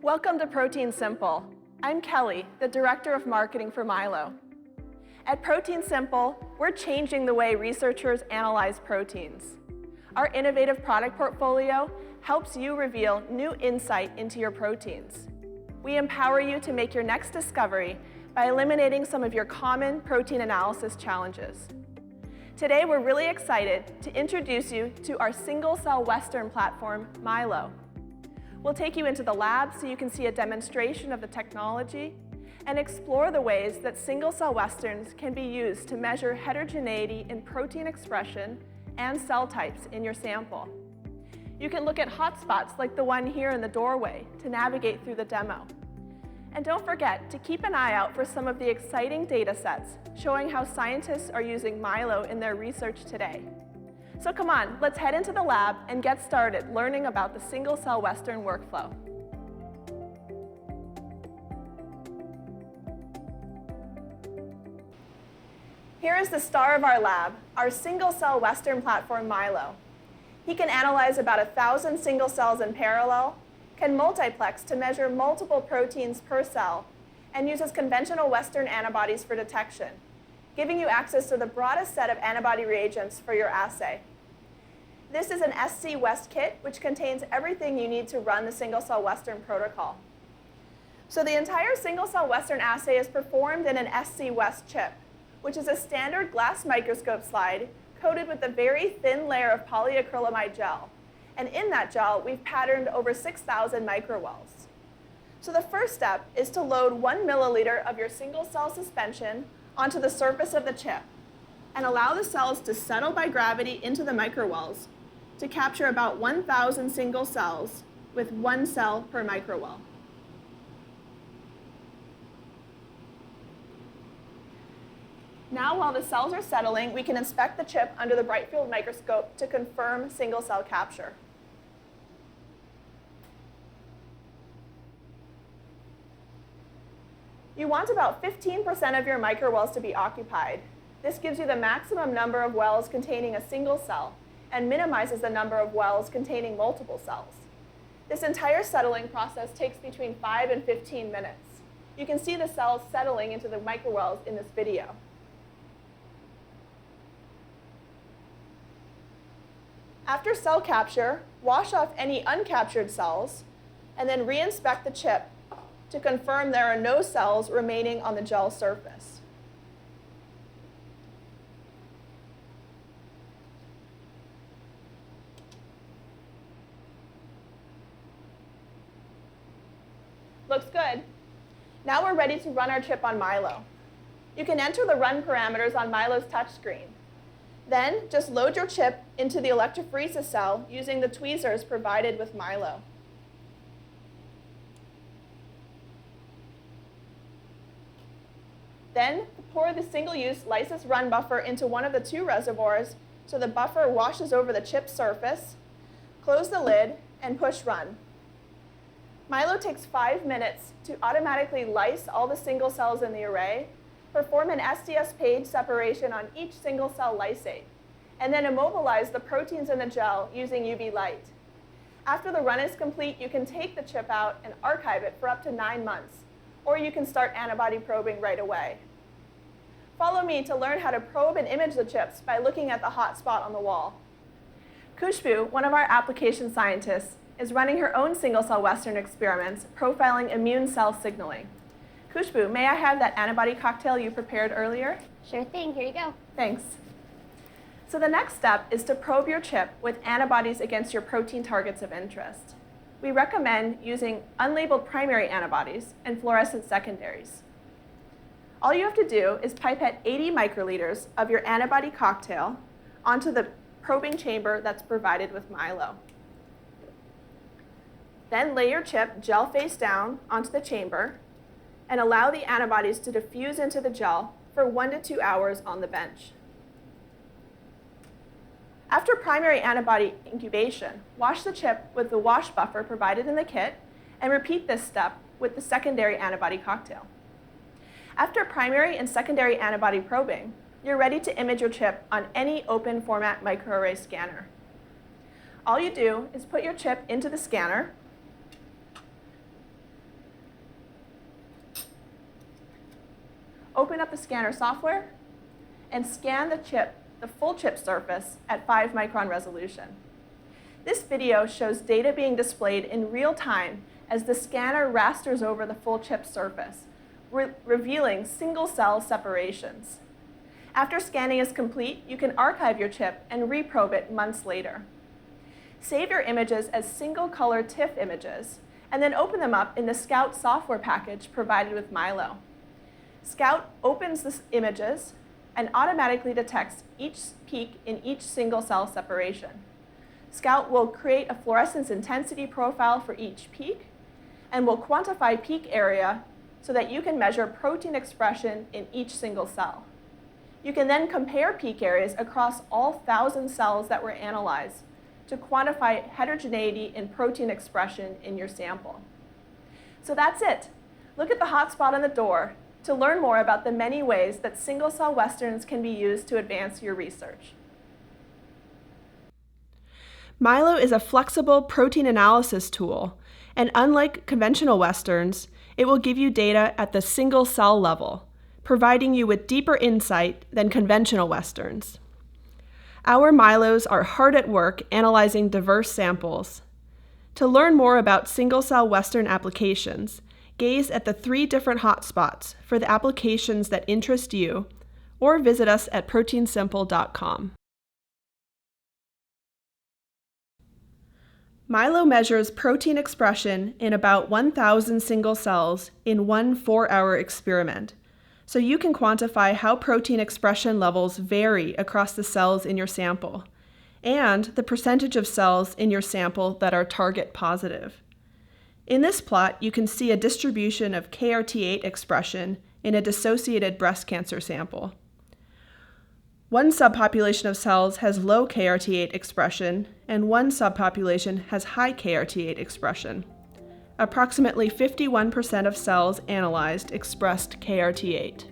Welcome to Protein Simple. I'm Kelly, the Director of Marketing for Milo. At Protein Simple, we're changing the way researchers analyze proteins. Our innovative product portfolio helps you reveal new insight into your proteins. We empower you to make your next discovery by eliminating some of your common protein analysis challenges. Today, we're really excited to introduce you to our single-cell Western platform, Milo. We'll take you into the lab so you can see a demonstration of the technology and explore the ways that single-cell Westerns can be used to measure heterogeneity in protein expression and cell types in your sample. You can look at hotspots like the one here in the doorway to navigate through the demo. And don't forget to keep an eye out for some of the exciting data sets showing how scientists are using Milo in their research today. So come on, let's head into the lab and get started learning about the single-cell Western workflow. Here is the star of our lab, our single-cell Western platform, Milo. He can analyze about 1,000 single cells in parallel, can multiplex to measure multiple proteins per cell, and uses conventional Western antibodies for detection, giving you access to the broadest set of antibody reagents for your assay. This is an SC West kit, which contains everything you need to run the single-cell Western protocol. So the entire single-cell Western assay is performed in an SC West chip, which is a standard glass microscope slide coated with a very thin layer of polyacrylamide gel. And in that gel, we've patterned over 6,000 microwells. So the first step is to load 1 milliliter of your single-cell suspension onto the surface of the chip and allow the cells to settle by gravity into the microwells to capture about 1,000 single cells with 1 cell per microwell. Now, while the cells are settling, we can inspect the chip under the bright field microscope to confirm single cell capture. You want about 15% of your microwells to be occupied. This gives you the maximum number of wells containing a single cell and minimizes the number of wells containing multiple cells. This entire settling process takes between 5 and 15 minutes. You can see the cells settling into the microwells in this video. After cell capture, wash off any uncaptured cells and then re-inspect the chip to confirm there are no cells remaining on the gel surface. Looks good. Now we're ready to run our chip on Milo. You can enter the run parameters on Milo's touchscreen. Then just load your chip into the electrophoresis cell using the tweezers provided with Milo. Then pour the single-use lysis run buffer into one of the 2 reservoirs so the buffer washes over the chip's surface. Close the lid and push run. Milo takes 5 minutes to automatically lyse all the single cells in the array, perform an SDS page separation on each single cell lysate, and then immobilize the proteins in the gel using UV light. After the run is complete, you can take the chip out and archive it for up to 9 months, or you can start antibody probing right away. Follow me to learn how to probe and image the chips by looking at the hot spot on the wall. Khushbu, one of our application scientists, is running her own single-cell Western experiments profiling immune cell signaling. Khushbu, may I have that antibody cocktail you prepared earlier? Sure thing, here you go. Thanks. So the next step is to probe your chip with antibodies against your protein targets of interest. We recommend using unlabeled primary antibodies and fluorescent secondaries. All you have to do is pipette 80 microliters of your antibody cocktail onto the probing chamber that's provided with Milo. Then lay your chip gel face down onto the chamber and allow the antibodies to diffuse into the gel for 1 to 2 hours on the bench. After primary antibody incubation, wash the chip with the wash buffer provided in the kit and repeat this step with the secondary antibody cocktail. After primary and secondary antibody probing, you're ready to image your chip on any open format microarray scanner. All you do is put your chip into the scanner, open up the scanner software and scan the full chip surface at 5-micron resolution. This video shows data being displayed in real time as the scanner rasters over the full chip surface, revealing single-cell separations. After scanning is complete, you can archive your chip and reprobe it months later. Save your images as single-color TIFF images, and then open them up in the Scout software package provided with Milo. Scout opens the images and automatically detects each peak in each single-cell separation. Scout will create a fluorescence intensity profile for each peak and will quantify peak area so that you can measure protein expression in each single cell. You can then compare peak areas across all 1,000 cells that were analyzed to quantify heterogeneity in protein expression in your sample. So that's it. Look at the hotspot on the door to learn more about the many ways that single-cell Westerns can be used to advance your research. Milo is a flexible protein analysis tool, and unlike conventional Westerns, it will give you data at the single-cell level, providing you with deeper insight than conventional Westerns. Our Milos are hard at work analyzing diverse samples. To learn more about single-cell Western applications, gaze at the 3 different hotspots for the applications that interest you, or visit us at proteinsimple.com. Milo measures protein expression in about 1,000 single cells in one 4-hour experiment, so you can quantify how protein expression levels vary across the cells in your sample, and the percentage of cells in your sample that are target positive. In this plot, you can see a distribution of KRT8 expression in a dissociated breast cancer sample. One subpopulation of cells has low KRT8 expression, and one subpopulation has high KRT8 expression. Approximately 51% of cells analyzed expressed KRT8.